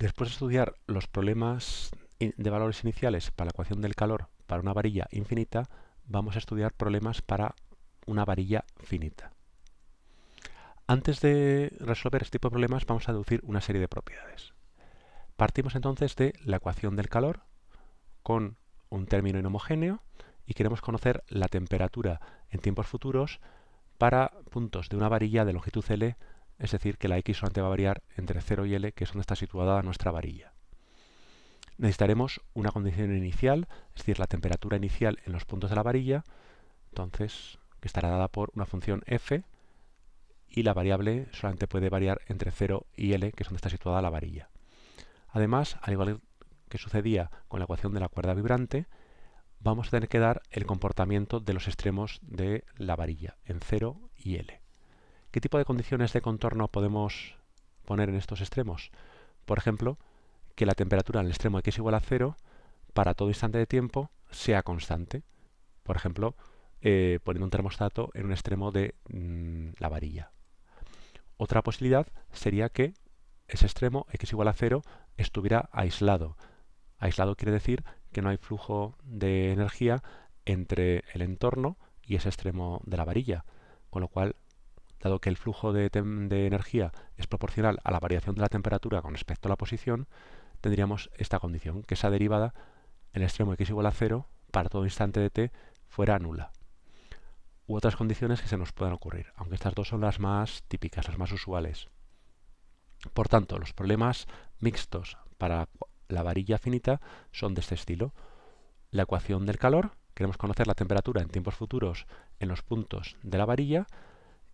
Después de estudiar los problemas de valores iniciales para la ecuación del calor para una varilla infinita, vamos a estudiar problemas para una varilla finita. Antes de resolver este tipo de problemas vamos a deducir una serie de propiedades. Partimos entonces de la ecuación del calor con un término inhomogéneo y queremos conocer la temperatura en tiempos futuros para puntos de una varilla de longitud L, es decir, que la X solamente va a variar entre 0 y L, que es donde está situada nuestra varilla. Necesitaremos una condición inicial, es decir, la temperatura inicial en los puntos de la varilla, entonces que estará dada por una función f, y la variable solamente puede variar entre 0 y L, que es donde está situada la varilla. Además, al igual que sucedía con la ecuación de la cuerda vibrante, vamos a tener que dar el comportamiento de los extremos de la varilla, en 0 y L. ¿Qué tipo de condiciones de contorno podemos poner en estos extremos? Por ejemplo, que la temperatura en el extremo x igual a 0 para todo instante de tiempo sea constante. Por ejemplo, poniendo un termostato en un extremo de la varilla. Otra posibilidad sería que ese extremo x igual a 0 estuviera aislado. Aislado quiere decir que no hay flujo de energía entre el entorno y ese extremo de la varilla, con lo cual, dado que el flujo de energía es proporcional a la variación de la temperatura con respecto a la posición, tendríamos esta condición, que esa derivada en el extremo x igual a 0 para todo instante de t fuera nula. U otras condiciones que se nos puedan ocurrir, aunque estas dos son las más típicas, las más usuales. Por tanto, los problemas mixtos para la varilla finita son de este estilo. La ecuación del calor, queremos conocer la temperatura en tiempos futuros en los puntos de la varilla,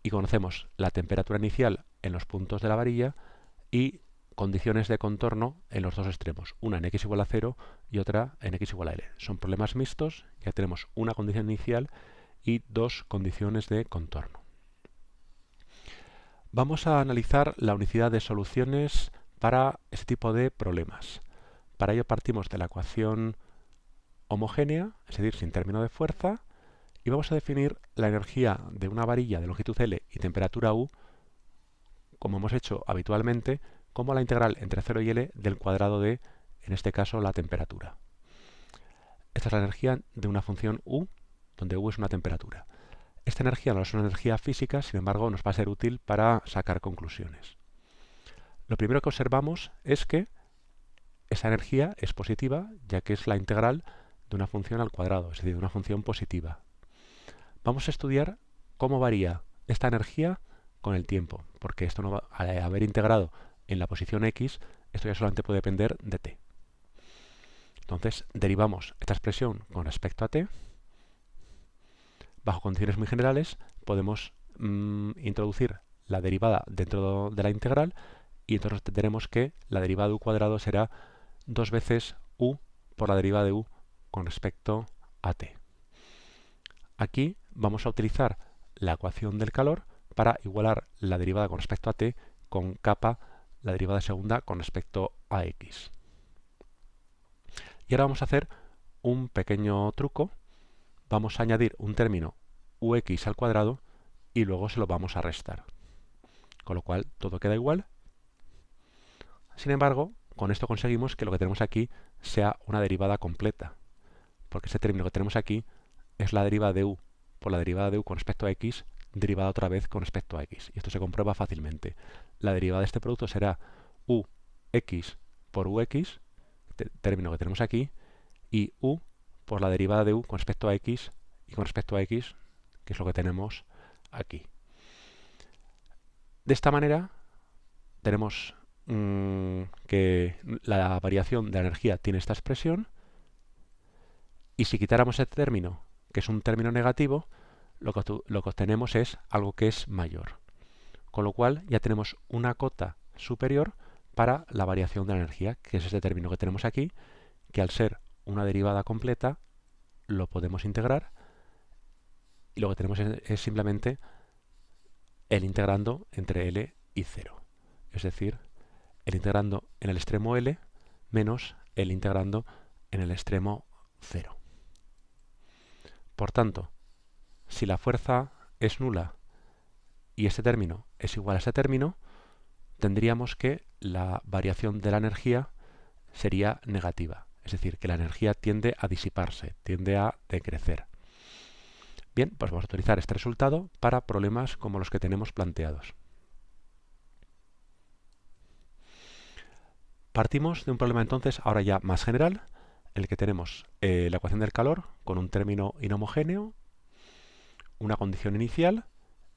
y conocemos la temperatura inicial en los puntos de la varilla y condiciones de contorno en los dos extremos, una en x igual a 0 y otra en x igual a L. Son problemas mixtos, ya tenemos una condición inicial y dos condiciones de contorno. Vamos a analizar la unicidad de soluciones para este tipo de problemas. Para ello partimos de la ecuación homogénea, es decir, sin término de fuerza, y vamos a definir la energía de una varilla de longitud L y temperatura U, como hemos hecho habitualmente, como la integral entre 0 y L del cuadrado de, en este caso, la temperatura. Esta es la energía de una función U, donde U es una temperatura. Esta energía no es una energía física, sin embargo, nos va a ser útil para sacar conclusiones. Lo primero que observamos es que esa energía es positiva, ya que es la integral de una función al cuadrado, es decir, de una función positiva. Vamos a estudiar cómo varía esta energía con el tiempo, porque esto no va a haber integrado en la posición x, esto ya solamente puede depender de t. Entonces, derivamos esta expresión con respecto a t. Bajo condiciones muy generales, podemos introducir la derivada dentro de la integral y entonces tendremos que la derivada de u cuadrado será 2 veces u por la derivada de u con respecto a t. Aquí vamos a utilizar la ecuación del calor para igualar la derivada con respecto a t con kappa, la derivada segunda con respecto a x. Y ahora vamos a hacer un pequeño truco. Vamos a añadir un término ux al cuadrado y luego se lo vamos a restar. Con lo cual todo queda igual. Sin embargo, con esto conseguimos que lo que tenemos aquí sea una derivada completa, porque ese término que tenemos aquí es la derivada de u por la derivada de u con respecto a x, derivada otra vez con respecto a x. Y esto se comprueba fácilmente. La derivada de este producto será ux por ux, término que tenemos aquí, y u por la derivada de u con respecto a x y con respecto a x, que es lo que tenemos aquí. De esta manera tenemos que la variación de la energía tiene esta expresión, y si quitáramos este término, que es un término negativo, lo que obtenemos es algo que es mayor. Con lo cual ya tenemos una cota superior para la variación de la energía, que es este término que tenemos aquí, que al ser una derivada completa lo podemos integrar y lo que tenemos es simplemente el integrando entre L y 0. Es decir, el integrando en el extremo L menos el integrando en el extremo 0. Por tanto, si la fuerza es nula y este término es igual a este término, tendríamos que la variación de la energía sería negativa, es decir, que la energía tiende a disiparse, tiende a decrecer. Bien, pues vamos a utilizar este resultado para problemas como los que tenemos planteados. Partimos de un problema entonces ahora ya más general, en el que tenemos la ecuación del calor con un término inhomogéneo, una condición inicial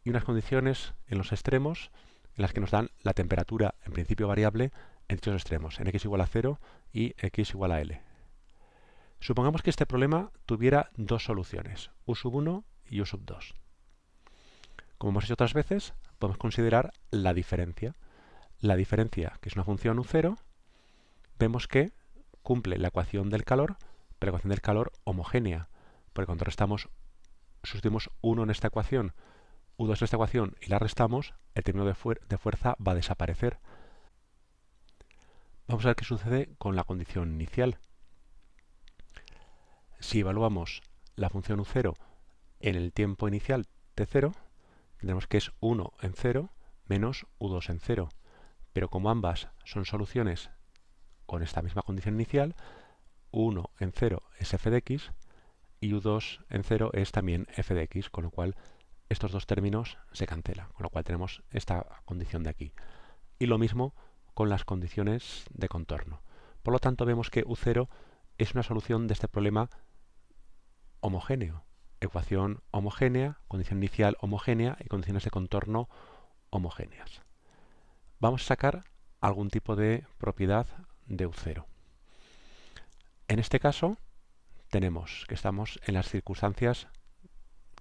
y unas condiciones en los extremos en las que nos dan la temperatura en principio variable en dichos extremos, en x igual a 0 y x igual a L. Supongamos que este problema tuviera dos soluciones, u1 y u2. Como hemos hecho otras veces, podemos considerar la diferencia. La diferencia, que es una función u0, vemos que cumple la ecuación del calor, pero la ecuación del calor homogénea, porque cuando sustituimos 1 en esta ecuación, u2 en esta ecuación y la restamos, el término de fuerza va a desaparecer. Vamos a ver qué sucede con la condición inicial. Si evaluamos la función u0 en el tiempo inicial t0, tendremos que es 1 en 0 menos u2 en 0. Pero como ambas son soluciones con esta misma condición inicial, 1 en 0 es f de x y u2 en 0 es también f de x, con lo cual estos dos términos se cancelan, con lo cual tenemos esta condición de aquí. Y lo mismo con las condiciones de contorno. Por lo tanto, vemos que u0 es una solución de este problema homogéneo. Ecuación homogénea, condición inicial homogénea y condiciones de contorno homogéneas. Vamos a sacar algún tipo de propiedad de u0. En este caso, tenemos que estamos en las circunstancias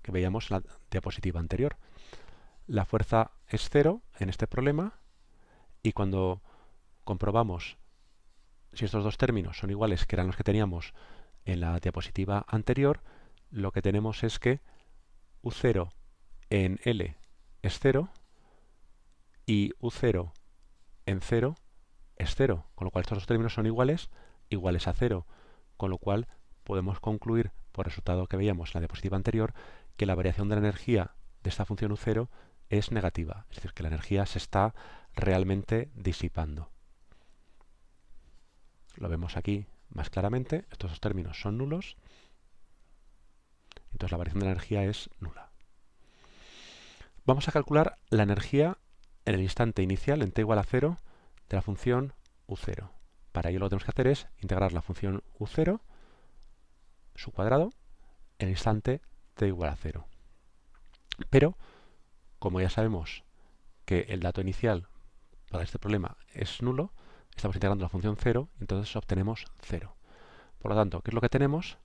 que veíamos en la diapositiva anterior. La fuerza es 0 en este problema y cuando comprobamos si estos dos términos son iguales que eran los que teníamos en la diapositiva anterior, lo que tenemos es que u0 en L es 0 y u0 en 0 es 0, con lo cual estos dos términos son iguales a 0, con lo cual podemos concluir, por el resultado que veíamos en la diapositiva anterior, que la variación de la energía de esta función u0 es negativa, es decir, que la energía se está realmente disipando. Lo vemos aquí más claramente, estos dos términos son nulos, entonces la variación de la energía es nula. Vamos a calcular la energía en el instante inicial, en t igual a 0, de la función u0. Para ello lo que tenemos que hacer es integrar la función u0, su cuadrado, en el instante t igual a 0. Pero, como ya sabemos que el dato inicial para este problema es nulo, estamos integrando la función 0, entonces obtenemos 0. Por lo tanto, ¿qué es lo que tenemos?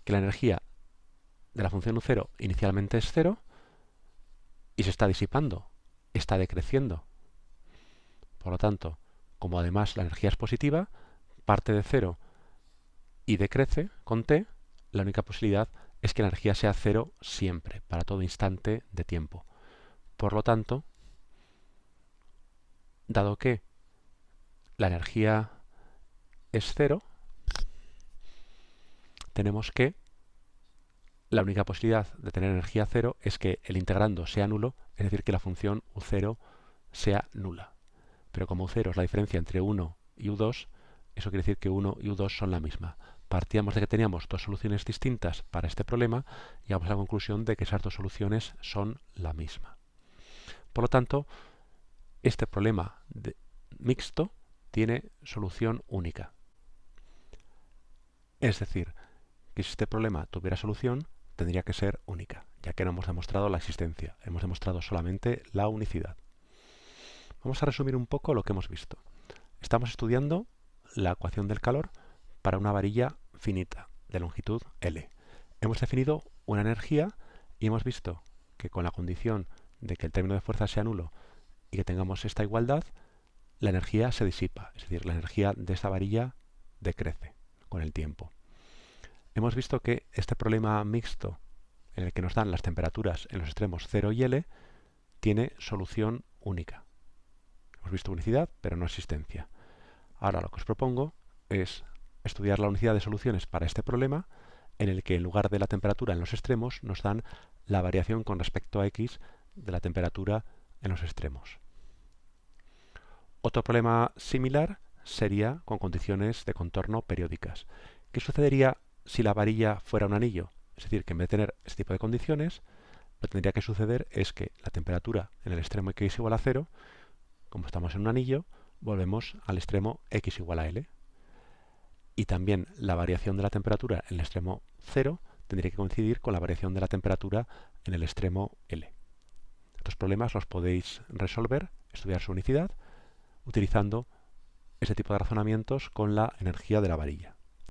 Que la energía de la función u0 inicialmente es 0 y se está disipando, está decreciendo. Por lo tanto, como además la energía es positiva, parte de 0 y decrece con t, la única posibilidad es que la energía sea 0 siempre, para todo instante de tiempo. Por lo tanto, dado que la energía es 0, tenemos que la única posibilidad de tener energía 0 es que el integrando sea nulo, es decir, que la función u0 sea nula. Pero como u0 es la diferencia entre 1 y u2, eso quiere decir que 1 y u2 son la misma. Partíamos de que teníamos dos soluciones distintas para este problema y llegamos a la conclusión de que esas dos soluciones son la misma. Por lo tanto, este problema mixto tiene solución única. Es decir, que si este problema tuviera solución, tendría que ser única, ya que no hemos demostrado la existencia, hemos demostrado solamente la unicidad. Vamos a resumir un poco lo que hemos visto. Estamos estudiando la ecuación del calor para una varilla finita de longitud L. Hemos definido una energía y hemos visto que con la condición de que el término de fuerza sea nulo y que tengamos esta igualdad, la energía se disipa, es decir, la energía de esta varilla decrece con el tiempo. Hemos visto que este problema mixto en el que nos dan las temperaturas en los extremos 0 y L tiene solución única. Hemos visto unicidad, pero no existencia. Ahora lo que os propongo es estudiar la unicidad de soluciones para este problema en el que en lugar de la temperatura en los extremos nos dan la variación con respecto a x de la temperatura en los extremos. Otro problema similar sería con condiciones de contorno periódicas. ¿Qué sucedería si la varilla fuera un anillo? Es decir, que en vez de tener este tipo de condiciones, lo que tendría que suceder es que la temperatura en el extremo x igual a 0, como estamos en un anillo, volvemos al extremo x igual a L. Y también la variación de la temperatura en el extremo 0 tendría que coincidir con la variación de la temperatura en el extremo L. Estos problemas los podéis resolver, estudiar su unicidad, utilizando este tipo de razonamientos con la energía de la varilla.